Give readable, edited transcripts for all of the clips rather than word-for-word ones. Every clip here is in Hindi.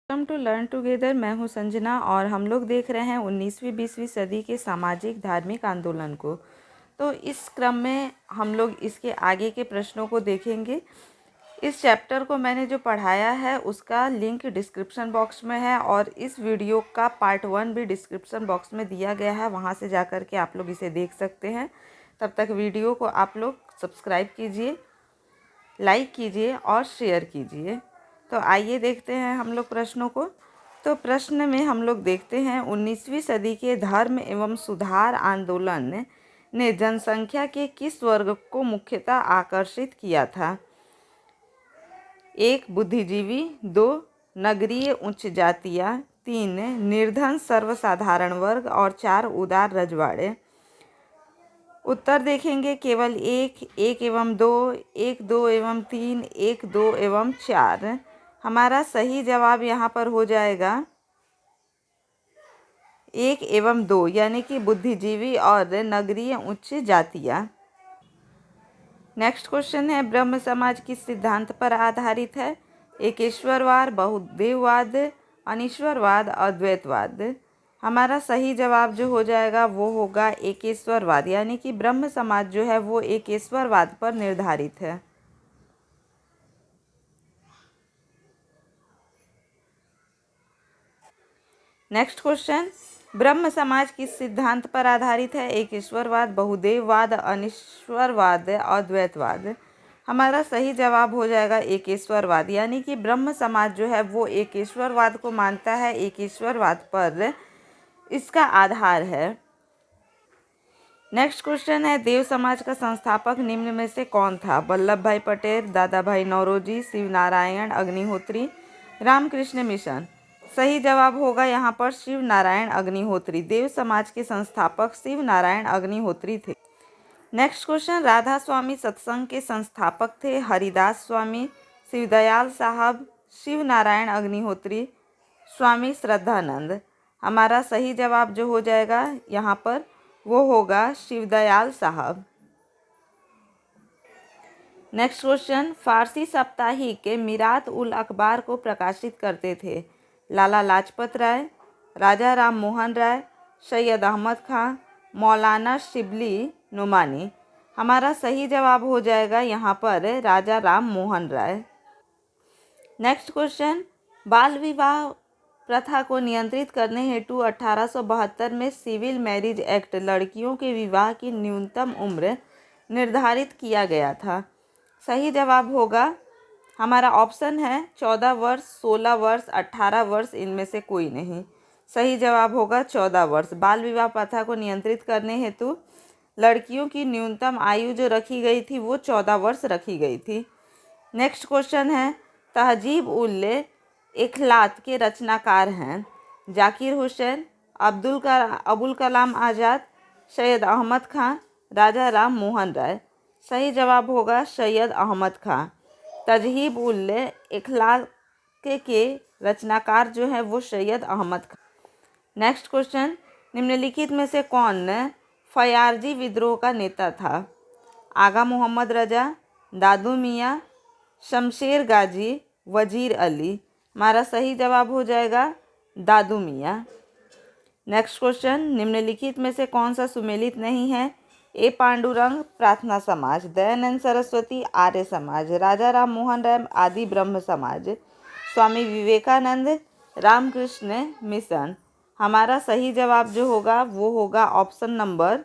Welcome to learn together. मैं हूं संजना और हम लोग देख रहे हैं 19वीं-20वीं सदी के सामाजिक धार्मिक आंदोलन को। तो इस क्रम में हम लोग इसके आगे के प्रश्नों को देखेंगे। इस चैप्टर को मैंने जो पढ़ाया है उसका लिंक डिस्क्रिप्शन बॉक्स में है और इस वीडियो का पार्ट 1 भी डिस्क्रिप्शन बॉक्स में दिया गया है, वहां से जाकर के आप लोग इसे देख सकते हैं। तब तक वीडियो को आप लोग सब्सक्राइब कीजिए, लाइक कीजिए और शेयर कीजिए। तो आइए देखते हैं हम लोग प्रश्नों को। तो प्रश्न में हम लोग देखते हैं 19वीं सदी के धर्म एवं सुधार आंदोलन ने जनसंख्या के किस वर्ग को मुख्यतः आकर्षित किया था? 1 बुद्धिजीवी, 2 नगरीय उच्च जातियाँ, 3 निर्धन सर्वसाधारण वर्ग और 4 उदार रजवाड़े। उत्तर देखेंगे केवल एक एवं दो, एक, दो एवं तीन, एक, दो एवं 4। हमारा सही जवाब यहाँ पर हो जाएगा 1 एवं 2, यानी कि बुद्धिजीवी और नगरीय उच्च जातियाँ। नेक्स्ट क्वेश्चन है, ब्रह्म समाज किस सिद्धांत पर आधारित है? एकेश्वरवाद, बहुदेववाद, अनीश्वरवाद, अद्वैतवाद। हमारा सही जवाब जो हो जाएगा वो होगा एकेश्वरवाद, यानी कि ब्रह्म समाज जो है वो एकेश्वरवाद पर निर्धारित है। नेक्स्ट क्वेश्चन, ब्रह्म समाज किस सिद्धांत पर आधारित है? एकेश्वरवाद, बहुदेववाद, अनीश्वरवाद, अद्वैतवाद। हमारा सही जवाब हो जाएगा एकेश्वरवाद, यानी कि ब्रह्म समाज जो है वो एकेश्वरवाद को मानता है, एकेश्वरवाद पर इसका आधार है। नेक्स्ट क्वेश्चन है, देव समाज का संस्थापक निम्न में से कौन था? वल्लभ भाई पटेल, दादा भाई नौरोजी, शिव नारायण अग्निहोत्री, रामकृष्ण मिशन। सही जवाब होगा यहाँ पर शिव नारायण अग्निहोत्री। देव समाज के संस्थापक शिव नारायण अग्निहोत्री थे। नेक्स्ट क्वेश्चन, राधा स्वामी सत्संग के संस्थापक थे? हरिदास स्वामी, शिवदयाल साहब, शिव नारायण अग्निहोत्री, स्वामी श्रद्धानंद। हमारा सही जवाब जो हो जाएगा यहाँ पर वो होगा शिवदयाल साहब। नेक्स्ट क्वेश्चन, फारसी साप्ताहिक के मिरात उल अखबार को प्रकाशित करते थे? लाला लाजपत राय, राजा राम मोहन राय, सैयद अहमद खां, मौलाना शिबली नुमानी। हमारा सही जवाब हो जाएगा यहाँ पर राजा राम मोहन राय। नेक्स्ट क्वेश्चन, बाल विवाह प्रथा को नियंत्रित करने हेतु 1872 में सिविल मैरिज एक्ट लड़कियों के विवाह की न्यूनतम उम्र निर्धारित किया गया था। सही जवाब होगा हमारा ऑप्शन है 14 वर्ष, 16 वर्ष, 18 वर्ष, इनमें से कोई नहीं। सही जवाब होगा 14 वर्ष। बाल विवाह प्रथा को नियंत्रित करने हेतु लड़कियों की न्यूनतम आयु जो रखी गई थी वो 14 वर्ष रखी गई थी। नेक्स्ट क्वेश्चन है, तहजीब उल इखलात के रचनाकार हैं? जाकिर हुसैन, अबुल कलाम आज़ाद, सैयद अहमद खां, राजा राम मोहन राय। सही जवाब होगा सैयद अहमद खां। तहजीब उल इखलाक के रचनाकार जो है वो सैयद अहमद खां। नेक्स्ट क्वेश्चन, निम्नलिखित में से कौन फयार्जी विद्रोह का नेता था? आगा मोहम्मद रजा, दादू मियाँ, शमशेर गाजी, वजीर अली। हमारा सही जवाब हो जाएगा दादू मियाँ। नेक्स्ट क्वेश्चन, निम्नलिखित में से कौन सा सुमेलित नहीं है? ए पांडुरंग प्रार्थना समाज, दयानंद सरस्वती आर्य समाज, राजा राम मोहन राय आदि ब्रह्म समाज, स्वामी विवेकानंद रामकृष्ण मिशन। हमारा सही जवाब जो होगा वो होगा ऑप्शन नंबर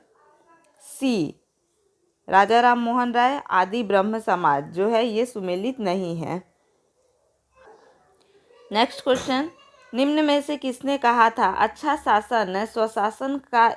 सी, राजा राम मोहन राय आदि ब्रह्म समाज जो है ये सुमेलित नहीं है। नेक्स्ट क्वेश्चन, निम्न में से किसने कहा था अच्छा शासन स्वशासन का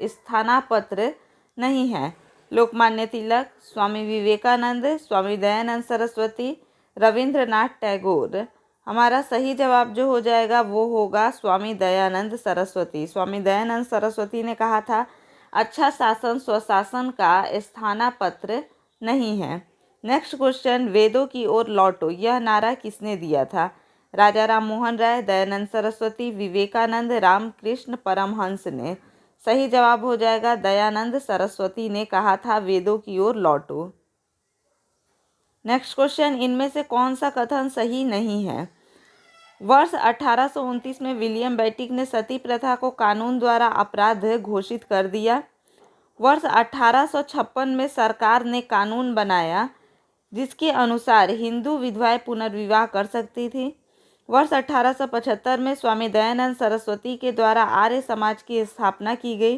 स्थानापत्र नहीं है? लोकमान्य तिलक, स्वामी विवेकानंद, स्वामी दयानंद सरस्वती, रविंद्रनाथ टैगोर। हमारा सही जवाब जो हो जाएगा वो होगा स्वामी दयानंद सरस्वती। स्वामी दयानंद सरस्वती ने कहा था अच्छा शासन स्वशासन का स्थानापत्र नहीं है। नेक्स्ट क्वेश्चन, वेदों की ओर लौटो यह नारा किसने दिया था? राजा राम मोहन राय, दयानंद सरस्वती, विवेकानंद, रामकृष्ण परमहंस ने। सही जवाब हो जाएगा दयानंद सरस्वती ने कहा था वेदों की ओर लौटो। नेक्स्ट क्वेश्चन, इनमें से कौन सा कथन सही नहीं है? वर्ष 1829 में विलियम बेंटिक ने सती प्रथा को कानून द्वारा अपराध घोषित कर दिया। वर्ष 1856 में सरकार ने कानून बनाया जिसके अनुसार हिंदू विधवाएं पुनर्विवाह कर सकती थी। वर्ष 1875 में स्वामी दयानंद सरस्वती के द्वारा आर्य समाज की स्थापना की गई।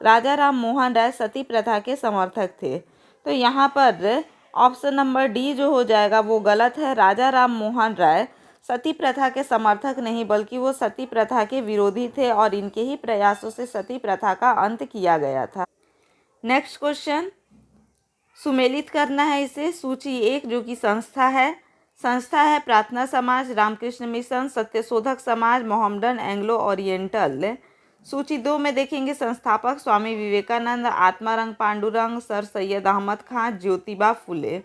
राजा राम मोहन राय सती प्रथा के समर्थक थे। तो यहाँ पर ऑप्शन नंबर डी जो हो जाएगा वो गलत है। राजा राम मोहन राय सती प्रथा के समर्थक नहीं बल्कि वो सती प्रथा के विरोधी थे और इनके ही प्रयासों से सती प्रथा का अंत किया गया था। नेक्स्ट क्वेश्चन, सुमेलित करना है इसे। सूची 1 जो कि संस्था है प्रार्थना समाज, Ramakrishna mission, Satyashodhak Samaj, Mohammedan Anglo oriental. सूची 2 में देखेंगे संस्थापक स्वामी विवेकानंद, आत्मारंग पांडुरंग, सर सैयद अहमद खान, ज्योतिबा फुले।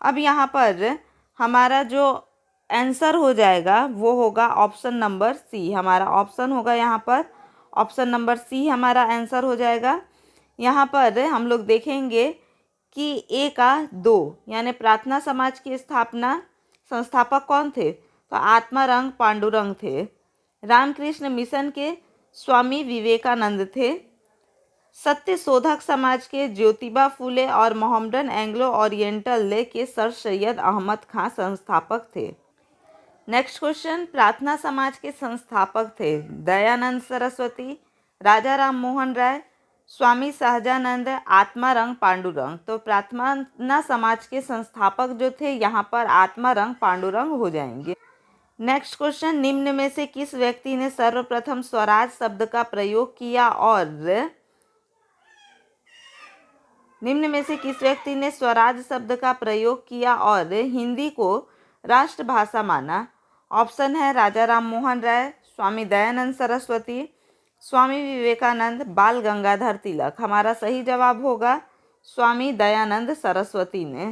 अब यहाँ पर हमारा जो आंसर हो जाएगा वो होगा ऑप्शन नंबर सी। हमारा ऑप्शन होगा यहाँ पर ऑप्शन नंबर सी हमारा आंसर हो जाएगा। यहाँ पर हम लोग देखेंगे कि ए का 2 यानी प्रार्थना समाज की स्थापना संस्थापक कौन थे? तो आत्मारंग पांडुरंग थे। रामकृष्ण मिशन के स्वामी विवेकानंद थे। सत्यशोधक समाज के ज्योतिबा फुले और मोहम्मडन एंग्लो ओरिएंटल के सर सैयद अहमद खान संस्थापक थे। नेक्स्ट क्वेश्चन, प्रार्थना समाज के संस्थापक थे दयानंद सरस्वती, राजा राम मोहन राय, स्वामी सहजानंद, आत्मारंग पांडुरंग। तो प्रार्थना समाज के संस्थापक जो थे यहाँ पर आत्मारंग पांडुरंग हो जाएंगे। नेक्स्ट क्वेश्चन, निम्न में से किस व्यक्ति ने सर्वप्रथम स्वराज शब्द का प्रयोग किया और हिंदी को राष्ट्रभाषा माना? ऑप्शन है राजा राम मोहन राय, स्वामी दयानंद सरस्वती, स्वामी विवेकानंद, बाल गंगाधर तिलक। हमारा सही जवाब होगा स्वामी दयानंद सरस्वती ने।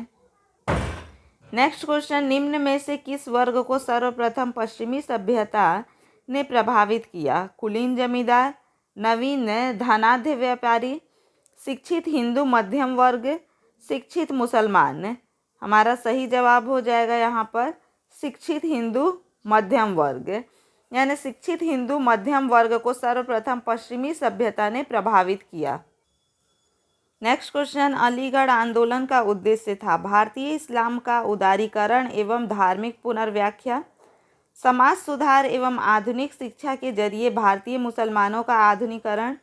नेक्स्ट क्वेश्चन, निम्न में से किस वर्ग को सर्वप्रथम पश्चिमी सभ्यता ने प्रभावित किया? कुलीन जमींदार, नवीन धनाढ्य व्यापारी, शिक्षित हिंदू मध्यम वर्ग, शिक्षित मुसलमान। हमारा सही जवाब हो जाएगा यहाँ पर शिक्षित हिंदू मध्यम वर्ग, यानी शिक्षित हिंदू मध्यम वर्ग को सर्वप्रथम पश्चिमी सभ्यता ने प्रभावित किया। नेक्स्ट क्वेश्चन, अलीगढ़ आंदोलन का उद्देश्य था भारतीय इस्लाम का उदारीकरण एवं धार्मिक पुनर्व्याख्या, समाज सुधार एवं आधुनिक शिक्षा के जरिए भारतीय मुसलमानों का आधुनिकरण,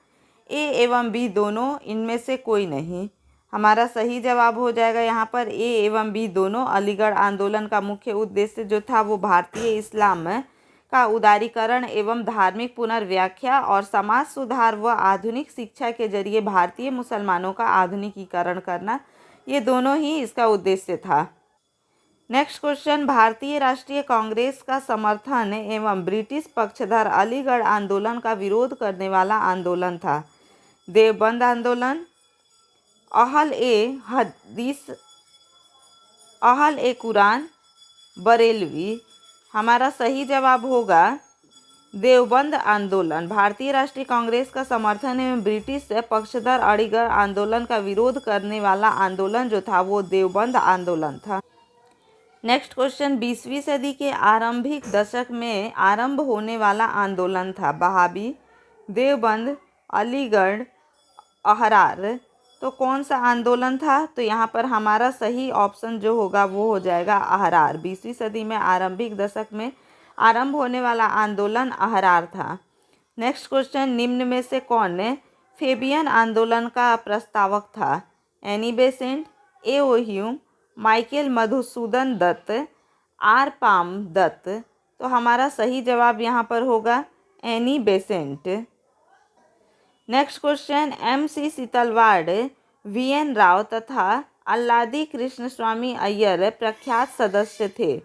ए एवं बी दोनों, इनमें से कोई नहीं। हमारा सही जवाब हो जाएगा यहाँ पर ए एवं बी दोनों। अलीगढ़ आंदोलन का मुख्य उद्देश्य जो था वो भारतीय इस्लाम का उदारीकरण एवं धार्मिक पुनर्व्याख्या और समाज सुधार व आधुनिक शिक्षा के जरिए भारतीय मुसलमानों का आधुनिकीकरण करना, ये दोनों ही इसका उद्देश्य था। नेक्स्ट क्वेश्चन, भारतीय राष्ट्रीय कांग्रेस का समर्थन एवं ब्रिटिश पक्षधर अलीगढ़ आंदोलन का विरोध करने वाला आंदोलन था? देवबंद आंदोलन, अहल ए हदीस, अहल ए कुरान, बरेलवी। हमारा सही जवाब होगा देवबंद आंदोलन। भारतीय राष्ट्रीय कांग्रेस का समर्थन एवं ब्रिटिश पक्षधर अलीगढ़ आंदोलन का विरोध करने वाला आंदोलन जो था वो देवबंद आंदोलन था। नेक्स्ट क्वेश्चन, 20वीं सदी के आरंभिक दशक में आरंभ होने वाला आंदोलन था बहाबी, देवबंद, अलीगढ़, अहरार। तो कौन सा आंदोलन था? तो यहाँ पर हमारा सही ऑप्शन जो होगा वो हो जाएगा अहरार। 20वीं सदी में आरंभिक दशक में आरंभ होने वाला आंदोलन अहरार था। नेक्स्ट क्वेश्चन, निम्न में से कौन फेबियन आंदोलन का प्रस्तावक था? Annie Besant, A O Hume, Michael Madhusudan Dutt, R Palme Dutt. तो हमारा सही जवाब यहाँ पर होगा Annie Besant. Next question, MC Setalvad, VN Rao तथा अल्लादी कृष्ण स्वामी अय्यर प्रख्यात सदस्य थे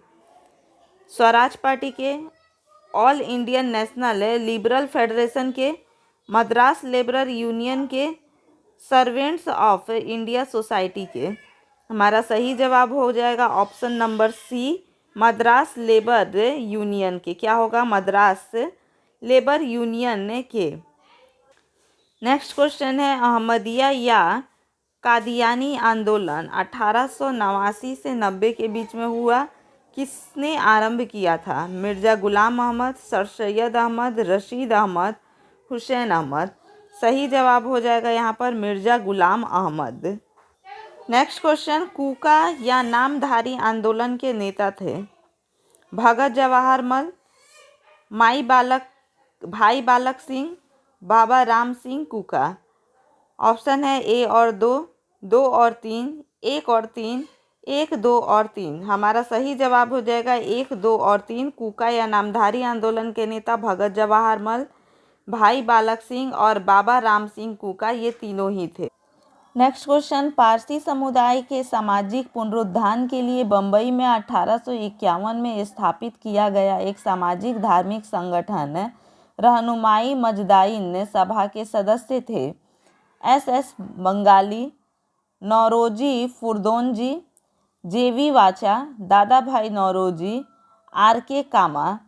स्वराज पार्टी के, all Indian national liberal federation के, मद्रास लेबर यूनियन के, सर्वेंट्स ऑफ इंडिया सोसाइटी के। हमारा सही जवाब हो जाएगा option number C, Madras labour union के। क्या होगा? मद्रास लेबर यूनियन के। नेक्स्ट क्वेश्चन है, अहमदिया या कादियानी आंदोलन 1889 से 90 के बीच में हुआ, किसने आरंभ किया था? मिर्ज़ा गुलाम अहमद, सर सैयद अहमद, रशीद अहमद, हुसैन अहमद। सही जवाब हो जाएगा यहाँ पर मिर्ज़ा गुलाम अहमद। नेक्स्ट क्वेश्चन, कूका या नामधारी आंदोलन के नेता थे? भगत जवाहर मल, भाई बालक सिंह, बाबा राम सिंह कूका। ऑप्शन है ए और दो, दो और तीन, एक और तीन, एक, दो और तीन। हमारा सही जवाब हो जाएगा एक, दो और तीन। कूका या नामधारी आंदोलन के नेता भगत जवाहर मल, भाई बालक सिंह और बाबा राम सिंह कूका, ये तीनों ही थे। नेक्स्ट क्वेश्चन, पारसी समुदाय के सामाजिक पुनरुत्थान के लिए बम्बई में 1851 में स्थापित किया गया एक सामाजिक धार्मिक संगठन रहनुमाई मजदाइन सभा के सदस्य थे? एस बंगाली, नौरोजी फुरदोंजी, जेवी वाचा, दादा भाई नौरोजी, आर.के. कामा।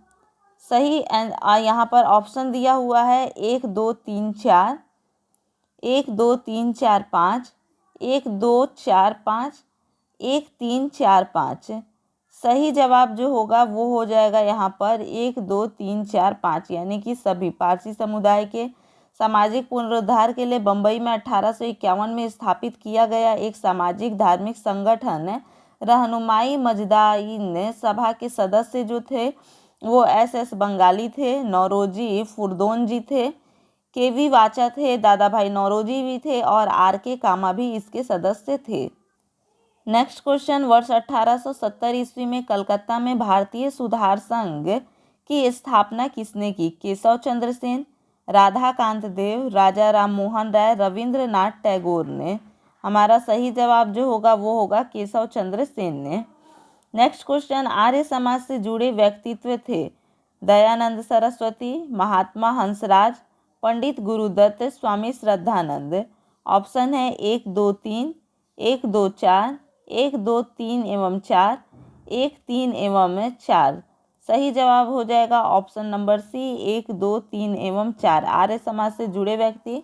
सही यहाँ पर ऑप्शन दिया हुआ है 1, 2, 3, 4, 1, 2, 3, 4, 5, 1, 2, 4, 5, 1, 3, 4, 5। सही जवाब जो होगा वो हो जाएगा यहाँ पर 1, 2, 3, 4, 5, यानी कि सभी। पारसी समुदाय के सामाजिक पुनरुद्धार के लिए बम्बई में 1851 में स्थापित किया गया एक सामाजिक धार्मिक संगठन रहनुमाई मजदाइन सभा के सदस्य जो थे वो एस बंगाली थे, नौरोजी फुरदोंजी थे, के.वी. वाचा थे, दादा भाई नौरोजी भी थे और आर.के. कामा भी इसके सदस्य थे। नेक्स्ट क्वेश्चन, वर्ष 1870 ईस्वी में कलकत्ता में भारतीय सुधार संघ की स्थापना किसने की? केशव चंद्र सेन, राधाकांत देव, राजा राम मोहन राय, रविंद्रनाथ टैगोर ने। हमारा सही जवाब जो होगा वो होगा केशव चंद्र सेन ने। नेक्स्ट क्वेश्चन, आर्य समाज से जुड़े व्यक्तित्व थे? दयानंद सरस्वती, महात्मा हंसराज, पंडित गुरुदत्त, स्वामी श्रद्धानंद। ऑप्शन है 1, 2, 3, 1, 2, 4, 1, 2, 3 एवं 4, 1, 3 एवं 4। सही जवाब हो जाएगा ऑप्शन नंबर सी 1, 2, 3 एवं 4। आर्य समाज से जुड़े व्यक्ति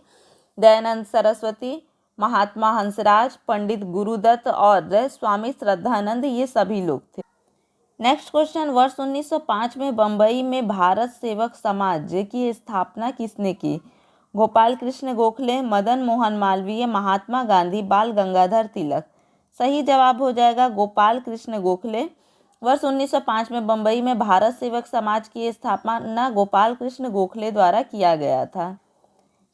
दयानंद सरस्वती, महात्मा हंसराज, पंडित गुरुदत्त और स्वामी श्रद्धानंद, ये सभी लोग थे। नेक्स्ट क्वेश्चन, वर्ष 1905 में बम्बई में भारत सेवक समाज की स्थापना किसने की? गोपाल कृष्ण गोखले, मदन मोहन मालवीय, महात्मा गांधी, बाल गंगाधर तिलक। सही जवाब हो जाएगा गोपाल कृष्ण गोखले। वर्ष 1905 में बम्बई में भारत सेवक समाज की स्थापना गोपाल कृष्ण गोखले द्वारा किया गया था।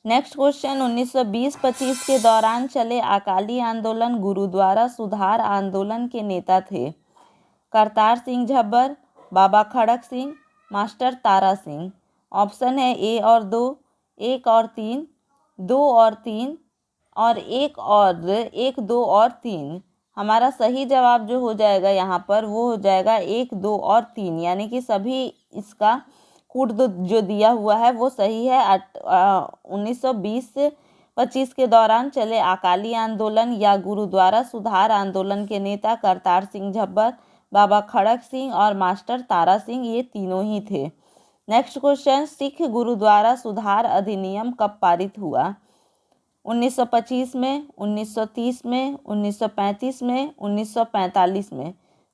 नेक्स्ट क्वेश्चन, 1920-25 के दौरान चले अकाली आंदोलन गुरुद्वारा सुधार आंदोलन के नेता थे? करतार सिंह झब्बर, बाबा खड़क सिंह, मास्टर तारा सिंह। ऑप्शन है ए और दो, 1 और 3, 2 और 3 और 1, 2 और 3। हमारा सही जवाब जो हो जाएगा यहाँ पर वो हो जाएगा 1, 2 और 3, यानी कि सभी इसका कूट जो दिया हुआ है वो सही है। 1920-25 के दौरान चले अकाली आंदोलन या गुरुद्वारा सुधार आंदोलन के नेता करतार सिंह झब्बर, बाबा खड़क सिंह और मास्टर तारा सिंह, ये तीनों ही थे। नेक्स्ट क्वेश्चन, सिख गुरुद्वारा सुधार अधिनियम कब पारित हुआ? 1925 में, 1930 में, 1935 में, 1945 में।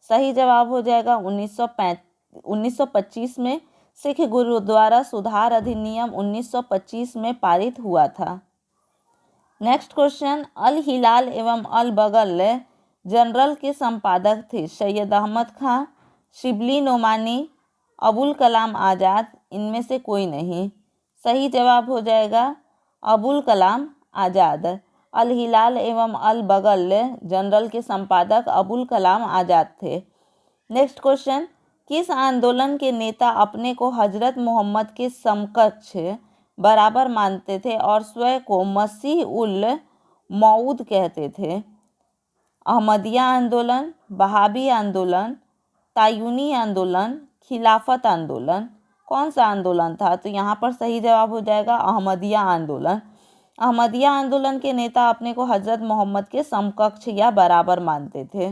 सही जवाब हो जाएगा 1925 में। सिख गुरुद्वारा सुधार अधिनियम 1925 में पारित हुआ था। नेक्स्ट क्वेश्चन, अल हिलाल एवं अल बगल जनरल के संपादक थे? सैयद अहमद खां, शिबली नोमानी, अबुल कलाम आज़ाद, इनमें से कोई नहीं। सही जवाब हो जाएगा अबुल कलाम आज़ाद। अल हिलाल एवं अल बगल जनरल के संपादक अबुल कलाम आज़ाद थे। नेक्स्ट क्वेश्चन, किस आंदोलन के नेता अपने को हजरत मोहम्मद के समकक्ष बराबर मानते थे और स्वयं को मसीह उल मऊद कहते थे? अहमदिया आंदोलन, बहाबी आंदोलन, तायूनी आंदोलन, खिलाफत आंदोलन। कौन सा आंदोलन था? तो यहाँ पर सही जवाब हो जाएगा अहमदिया आंदोलन। अहमदिया आंदोलन के नेता अपने को हजरत मोहम्मद के समकक्ष या बराबर मानते थे।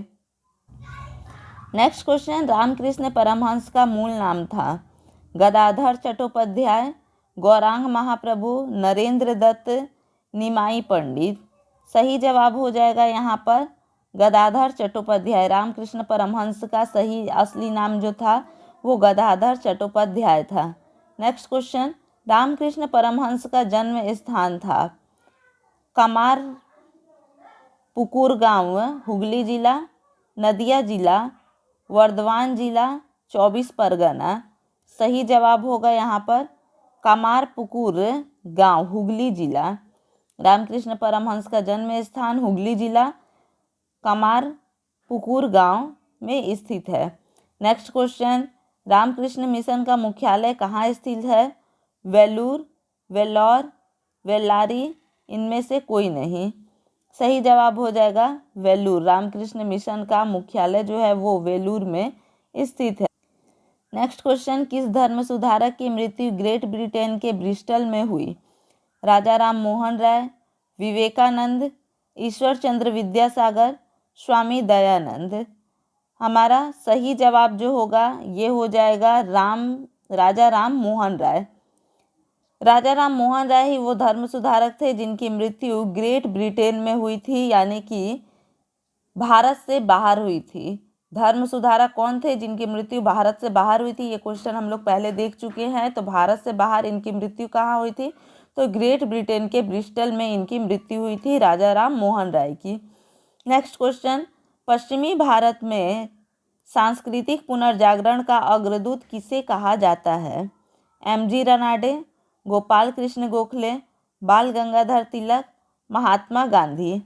नेक्स्ट क्वेश्चन, रामकृष्ण परमहंस का मूल नाम था? गदाधर चट्टोपाध्याय, गौरांग महाप्रभु, नरेंद्र दत्त, निमाई पंडित। सही जवाब हो जाएगा यहाँ पर गदाधर चट्टोपाध्याय। रामकृष्ण परमहंस का सही असली नाम जो था वो गदाधर चट्टोपाध्याय था। नेक्स्ट क्वेश्चन, रामकृष्ण परमहंस का जन्म स्थान था कमार पुकुर गांव, हुगली जिला, नदिया जिला, वर्धमान जिला, 24 परगना। सही जवाब होगा यहाँ पर कमार पुकुर गांव, हुगली जिला। रामकृष्ण परमहंस का जन्म स्थान हुगली जिला कमार पुकुर गांव में स्थित है। नेक्स्ट क्वेश्चन, रामकृष्ण मिशन का मुख्यालय कहाँ स्थित है? वेलूर, वेल्लौर, वेल्लारी, इनमें से कोई नहीं। सही जवाब हो जाएगा वेलूर। रामकृष्ण मिशन का मुख्यालय जो है वो वेलूर में स्थित है। नेक्स्ट क्वेश्चन, किस धर्म सुधारक की मृत्यु ग्रेट ब्रिटेन के ब्रिस्टल में हुई? राजा राम मोहन राय, विवेकानंद, ईश्वर चंद्र विद्यासागर, स्वामी दयानंद। हमारा सही जवाब जो होगा ये हो जाएगा राजा राम मोहन राय। राजा राम मोहन राय ही वो धर्म सुधारक थे जिनकी मृत्यु ग्रेट ब्रिटेन में हुई थी, यानी कि भारत से बाहर हुई थी। धर्म सुधारक कौन थे जिनकी मृत्यु भारत से बाहर हुई थी? ये क्वेश्चन हम लोग पहले देख चुके हैं। तो भारत से बाहर इनकी मृत्यु कहाँ हुई थी? तो ग्रेट ब्रिटेन के ब्रिस्टल में इनकी मृत्यु हुई थी, राजा राम मोहन राय की। नेक्स्ट क्वेश्चन, पश्चिमी भारत में सांस्कृतिक पुनर्जागरण का अग्रदूत किसे कहा जाता है? एमजी रनाडे, गोपाल कृष्ण गोखले, बाल गंगाधर तिलक, महात्मा गांधी।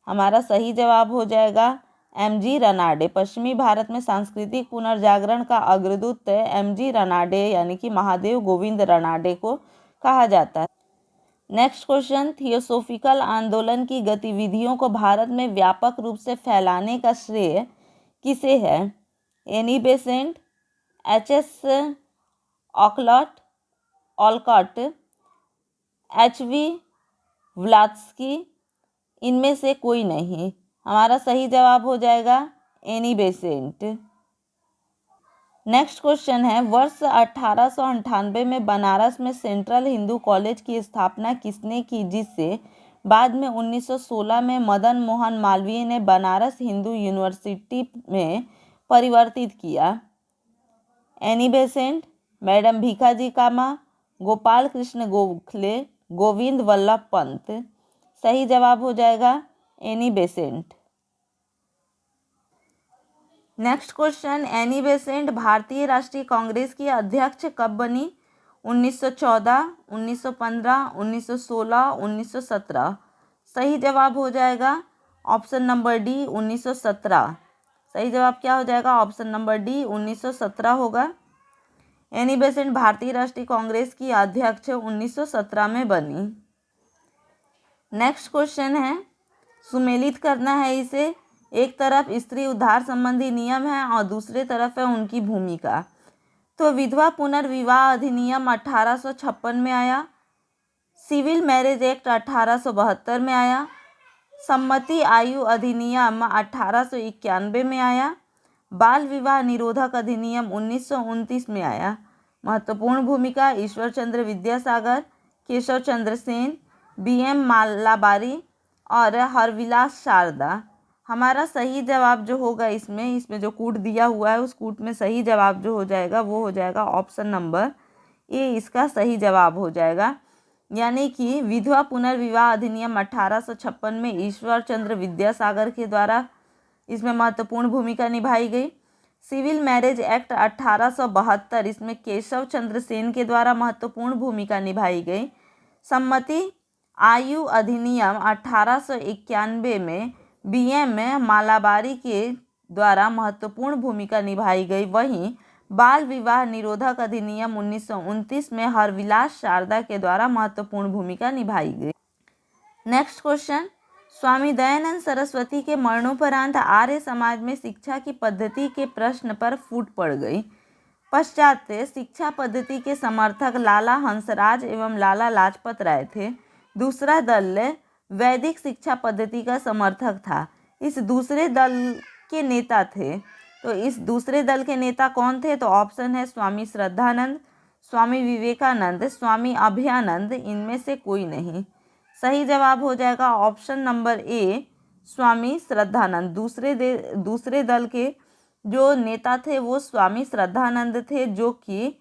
हमारा सही जवाब हो जाएगा एमजी रनाडे। पश्चिमी भारत में सांस्कृतिक पुनर्जागरण का अग्रदूत एमजी रनाडे यानी कि महादेव गोविंद रनाडे को कहा जाता है। नेक्स्ट क्वेश्चन, थियोसोफिकल आंदोलन की गतिविधियों को भारत में व्यापक रूप से फैलाने का श्रेय किसे है? Annie Besant, HS. ऑलकॉट, एच.वी. व्लात्स्की, इनमें से कोई नहीं। हमारा सही जवाब हो जाएगा एनी बेसेंट। नेक्स्ट क्वेश्चन है, वर्ष 1898 में बनारस में सेंट्रल हिंदू कॉलेज की स्थापना किसने की, जिससे बाद में 1916 में मदन मोहन मालवीय ने बनारस हिंदू यूनिवर्सिटी में परिवर्तित किया? एनी बेसेंट, मैडम भीखाजी कामा, गोपाल कृष्ण गोखले, गोविंद वल्लभ पंत। सही जवाब हो जाएगा any Besant. Next question, Annie Besant भारतीय राष्ट्रीय कांग्रेस की अध्यक्ष कब बनी? 1914, 1915, 1916, 1917। सही जवाब हो जाएगा ऑप्शन नंबर डी 1917। सही जवाब क्या हो जाएगा? ऑप्शन नंबर डी 1917 होगा। एनी बेसेंट भारतीय राष्ट्रीय कांग्रेस की अध्यक्ष 1917 में बनी। नेक्स्ट क्वेश्चन है, सुमेलित करना है इसे। एक तरफ स्त्री उद्धार संबंधी नियम है और दूसरे तरफ है उनकी भूमिका। तो विधवा पुनर्विवाह अधिनियम 1856 में आया, सिविल मैरिज एक्ट 1872 में आया, सम्मति आयु अधिनियम 1891 में आया, बाल विवाह निरोधक अधिनियम 1929 में आया। महत्वपूर्ण भूमिका ईश्वर चंद्र विद्यासागर, केशव चंद्र सेन, बीएम मालाबारी और हरविलास शारदा। हमारा सही जवाब जो होगा इसमें जो कूट दिया हुआ है उस कूट में सही जवाब जो हो जाएगा वो हो जाएगा ऑप्शन नंबर ए, इसका सही जवाब हो जाएगा। यानी कि विधवा पुनर्विवाह अधिनियम 1856 में ईश्वर चंद्र विद्यासागर के द्वारा इसमें महत्वपूर्ण भूमिका निभाई गई। सिविल मैरिज एक्ट 1872 इसमें केशव चंद्र सेन के द्वारा महत्वपूर्ण भूमिका निभाई गई। सम्मति आयु अधिनियम 1891 में बीएम मालाबारी के द्वारा महत्वपूर्ण भूमिका निभाई गई। वहीं बाल विवाह निरोधक अधिनियम 1929 में हरविलास शारदा के द्वारा महत्वपूर्ण भूमिका निभाई गई। नेक्स्ट क्वेश्चन, स्वामी दयानंद सरस्वती के मरणोपरांत आर्य समाज में शिक्षा की पद्धति के प्रश्न पर फूट पड़ गई। पश्चात शिक्षा पद्धति के समर्थक लाला हंसराज एवं लाला लाजपत राय थे। दूसरा दल वैदिक शिक्षा पद्धति का समर्थक था। इस दूसरे दल के नेता थे, तो इस दूसरे दल के नेता कौन थे? तो ऑप्शन है स्वामी श्रद्धानंद, स्वामी विवेकानंद, स्वामी अभयानंद, इनमें से कोई नहीं। सही जवाब हो जाएगा option number A, Swami Shraddhanand. दूसरे दल के जो नेता थे वो स्वामी श्रद्धानंद थे, जो कि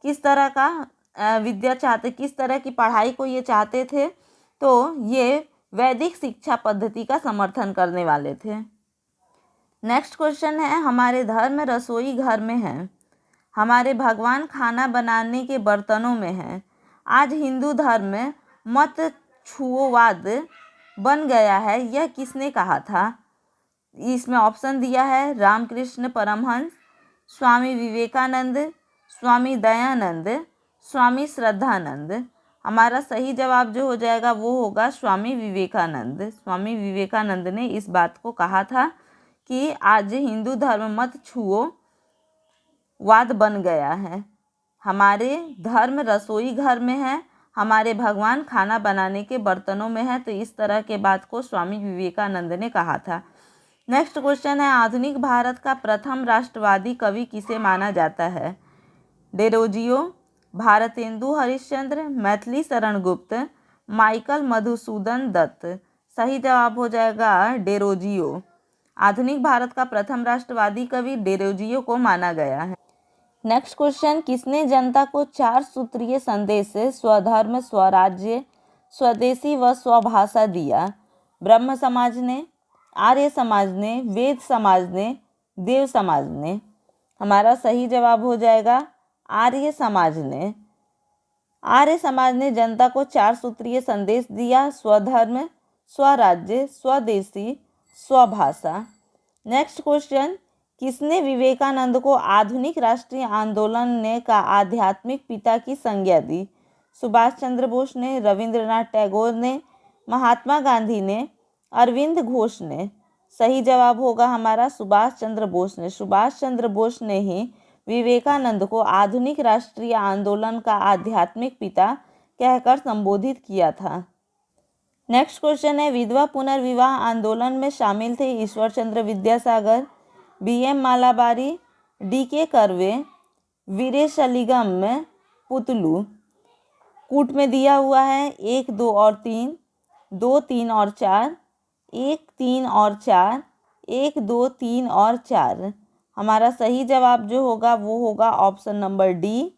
किस तरह का विद्या चाहते, किस तरह की पढ़ाई को ये चाहते थे, तो ये वैदिक शिक्षा पद्धति का समर्थन करने वाले थे। नेक्स्ट क्वेश्चन है, हमारे धर्म रसोई घर में है, हमारे भगवान खाना बनाने के बर्तनों में है। आज हिंदू धर्म में मत छुओवाद बन गया है, यह किसने कहा था? इसमें ऑप्शन दिया है रामकृष्ण परमहंस, स्वामी विवेकानंद, स्वामी दयानंद, स्वामी श्रद्धानंद। हमारा सही जवाब जो हो जाएगा वो होगा स्वामी विवेकानंद। स्वामी विवेकानंद ने इस बात को कहा था कि आज हिंदू धर्म मत छुओ वाद बन गया है, हमारे धर्म रसोई घर में है, हमारे भगवान खाना बनाने के बर्तनों में है। तो इस तरह के बात को स्वामी विवेकानंद ने कहा था। नेक्स्ट क्वेश्चन है, आधुनिक भारत का प्रथम राष्ट्रवादी कवि किसे माना जाता है? Derozio, Bharatendu Harishchandra, Maithili Sharan Gupt, Michael Madhusudan Dutt. सही जवाब हो जाएगा डेरोजियो। आधुनिक भारत का प्रथम राष्ट्रवादी कवि डेरोजियो को माना गया है। नेक्स्ट क्वेश्चन, किसने जनता को 4 सूत्रीय संदेश स्वधर्म, स्वराज्य, स्वदेशी व स्वभाषा दिया? ब्रह्म समाज ने, आर्य समाज ने, वेद समाज ने, देव समाज ने। हमारा सही जवाब हो जाएगा आर्य समाज ने। आर्य समाज ने जनता को 4 सूत्रीय संदेश दिया, स्वधर्म, स्वराज्य, स्वदेशी, स्वभाषा। नेक्स्ट क्वेश्चन, किसने विवेकानंद को आधुनिक राष्ट्रीय आंदोलन ने का आध्यात्मिक पिता की संज्ञा दी? सुभाष चंद्र बोस ने, रविंद्रनाथ टैगोर ने, महात्मा गांधी ने, अरविंद घोष ने। सही जवाब होगा हमारा सुभाष चंद्र बोस ने। सुभाष चंद्र बोस ने ही विवेकानंद को आधुनिक राष्ट्रीय आंदोलन का आध्यात्मिक पिता कहकर संबोधित किया था। नेक्स्ट क्वेश्चन है, विधवा पुनर्विवाह आंदोलन में शामिल थे ईश्वर चंद्र विद्यासागर, BM मालाबारी, DK कर्वे, वीरेशलिंगम पुतलू। कूट में दिया हुआ है 1, 2 और 3, 2, 3 और 4, 1, 3 और 4, 1, 2, 3 और 4। हमारा सही जवाब जो होगा वो होगा ऑप्शन नंबर डी,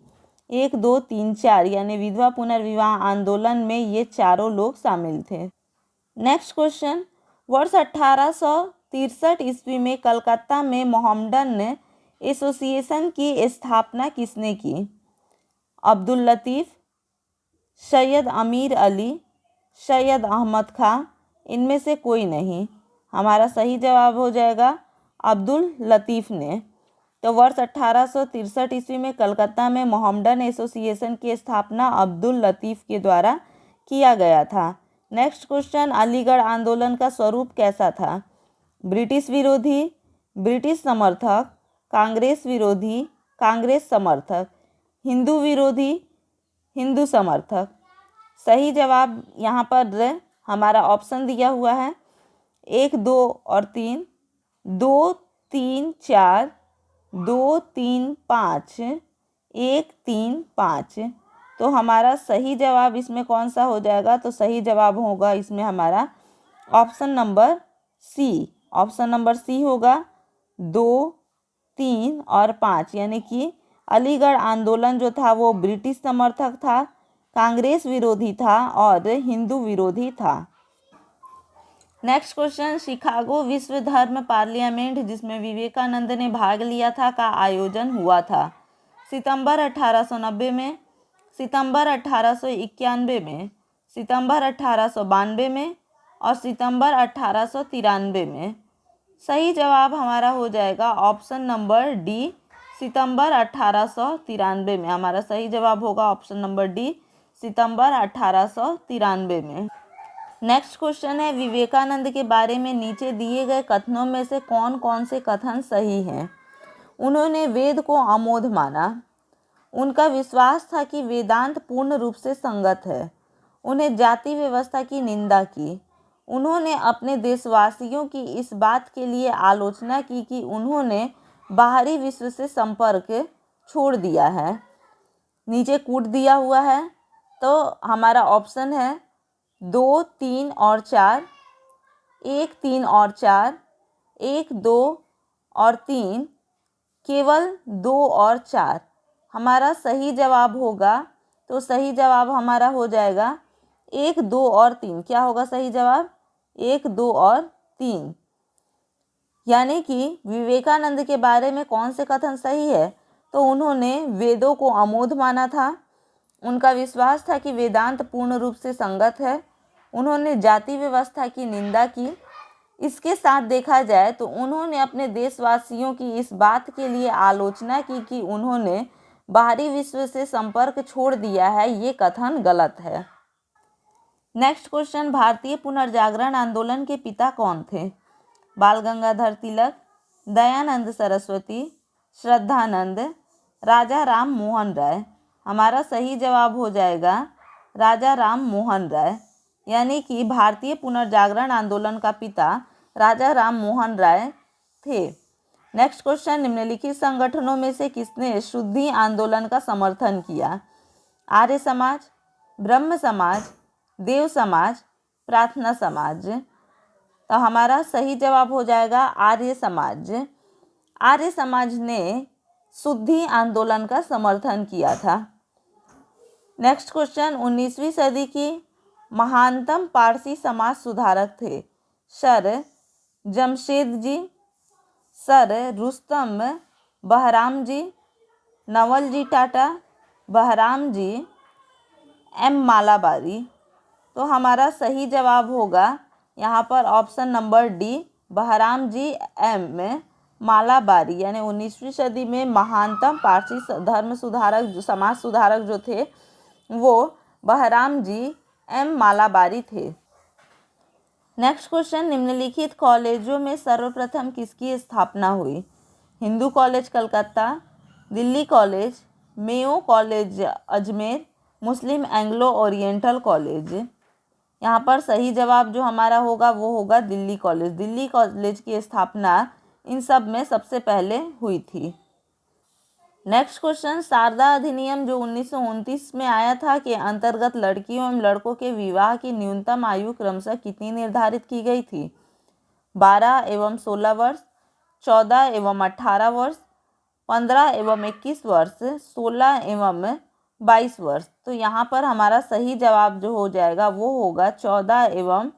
1, 2, 3, 4, यानी विधवा पुनर्विवाह आंदोलन में ये चारों लोग शामिल थे। नेक्स्ट क्वेश्चन, वर्ष 1863 ईस्वी में कलकत्ता में मोहम्मडन एसोसिएशन की स्थापना किसने की? अब्दुल लतीफ़, सैयद अमीर अली, सैयद अहमद खां, इनमें से कोई नहीं। हमारा सही जवाब हो जाएगा अब्दुल लतीफ़ ने। तो वर्ष 1863 ईस्वी में कलकत्ता में मोहम्मडन एसोसिएशन की स्थापना अब्दुल लतीफ़ के द्वारा किया गया था। नेक्स्ट क्वेश्चन, अलीगढ़ आंदोलन का स्वरूप कैसा था? ब्रिटिश विरोधी, ब्रिटिश समर्थक, कांग्रेस विरोधी, कांग्रेस समर्थक, हिंदू विरोधी, हिंदू समर्थक। सही जवाब यहाँ पर हमारा ऑप्शन दिया हुआ है 1, 2 और 3, 2, 3, 4, 2, 3, 5, 1, 3, 5। तो हमारा सही जवाब इसमें कौन सा हो जाएगा? तो सही जवाब होगा इसमें हमारा option number C. Option number C होगा 2, 3 और 5, यानी कि अलीगढ़ आंदोलन जो था वो ब्रिटिश समर्थक था, कांग्रेस विरोधी था और हिंदू विरोधी था। नेक्स्ट क्वेश्चन, शिकागो विश्व धर्म पार्लियामेंट जिसमें विवेकानंद ने भाग लिया था का आयोजन हुआ था? सितंबर 1890 में, सितंबर 1891 में, सितंबर 1892 में और सितंबर 1893 में। सही जवाब हमारा हो जाएगा ऑप्शन नंबर डी, सितंबर 1893 में। हमारा सही जवाब होगा ऑप्शन नंबर डी, सितंबर 1893 में। नेक्स्ट क्वेश्चन है, विवेकानंद के बारे में नीचे दिए गए कथनों में से कौन कौन से कथन सही हैं? उन्होंने वेद को अमोघ माना, उनका विश्वास था कि वेदांत पूर्ण रूप से संगत है, उन्हें जाति व्यवस्था की निंदा की, उन्होंने अपने देशवासियों की इस बात के लिए आलोचना की कि उन्होंने बाहरी विश्व से संपर्क छोड़ दिया है। नीचे कूट दिया हुआ है, तो हमारा ऑप्शन है 2, 3 और 4। 1, 3 और 4, 1, 2 और 3, केवल 2 और 4। हमारा सही जवाब होगा, तो सही जवाब हमारा हो जाएगा 1, 2 और 3। क्या होगा सही जवाब? 1, 2 और 3। यानी कि विवेकानंद के बारे में कौन से कथन सही है? तो उन्होंने वेदों को अमोघ माना था, उनका विश्वास था कि वेदांत पूर्ण रूप से संगत है, उन्होंने जाति व्यवस्था की निंदा की। इसके साथ देखा जाए तो उन्होंने अपने देशवासियों की इस बात के लिए आलोचना की कि उन्होंने बाहरी विश्व से संपर्क छोड़ दिया है। ये कथन गलत है। नेक्स्ट क्वेश्चन, भारतीय पुनर्जागरण आंदोलन के पिता कौन थे? बाल गंगाधर तिलक, दयानंद सरस्वती, श्रद्धानंद, राजा राम मोहन राय। हमारा सही जवाब हो जाएगा राजा राम मोहन राय। यानी कि भारतीय पुनर्जागरण आंदोलन का पिता राजा राम मोहन राय थे। नेक्स्ट क्वेश्चन, निम्नलिखित संगठनों में से किसने शुद्धि आंदोलन का समर्थन किया? आर्य समाज, ब्रह्म समाज, देव समाज, प्रार्थना समाज। तो हमारा सही जवाब हो जाएगा आर्य समाज। आर्य समाज ने शुद्धि आंदोलन का समर्थन किया था। नेक्स्ट क्वेश्चन, 19वीं सदी की महानतम पारसी समाज सुधारक थे? Sir Jamshed ji, sir Rustam Behram ji, Naval ji Tata, Behram ji, M Malabari. तो हमारा सही जवाब होगा यहाँ पर option number D, Behram ji M Malabari. यानी 19वीं सदी में महानतम पारसी धर्म सुधारक समाज सुधारक जो थे वो बहराम जी एम मालाबारी थे। नेक्स्ट क्वेश्चन, निम्नलिखित कॉलेजों में सर्वप्रथम किसकी स्थापना हुई? Hindu College Calcutta, Delhi College, Mayo College Ajmer, Muslim Anglo Oriental College. यहाँ पर सही जवाब जो हमारा होगा वो होगा दिल्ली कॉलेज। दिल्ली कॉलेज की स्थापना इन सब में सबसे पहले हुई थी। नेक्स्ट क्वेश्चन, शारदा अधिनियम जो 1929 में आया था के अंतर्गत लड़कियों एवं लड़कों के विवाह की न्यूनतम आयु क्रमशः कितनी निर्धारित की गई थी? 12 एवं 16 वर्ष, 14 एवं 18 वर्ष, 15 एवं 21 वर्ष, 16 एवं 22 वर्ष। तो यहाँ पर हमारा सही जवाब जो हो जाएगा वो होगा 14 एवं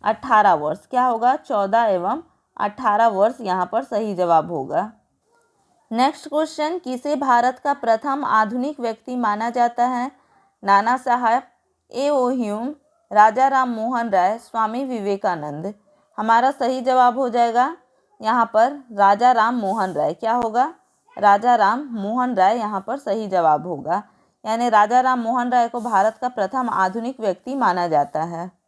18 वर्ष। क्या होगा? 14 एवं 18 वर्ष यहाँ पर सही जवाब होगा। नेक्स्ट क्वेश्चन, किसे भारत का प्रथम आधुनिक व्यक्ति माना जाता है? नाना साहब, ए.ओ. ह्यूम, राजा राम मोहन राय, स्वामी विवेकानंद। हमारा सही जवाब हो जाएगा यहाँ पर राजा राम मोहन राय। क्या होगा? राजा राम मोहन राय यहाँ पर सही जवाब होगा। यानी राजा राम मोहन राय को भारत का प्रथम आधुनिक व्यक्ति माना जाता है।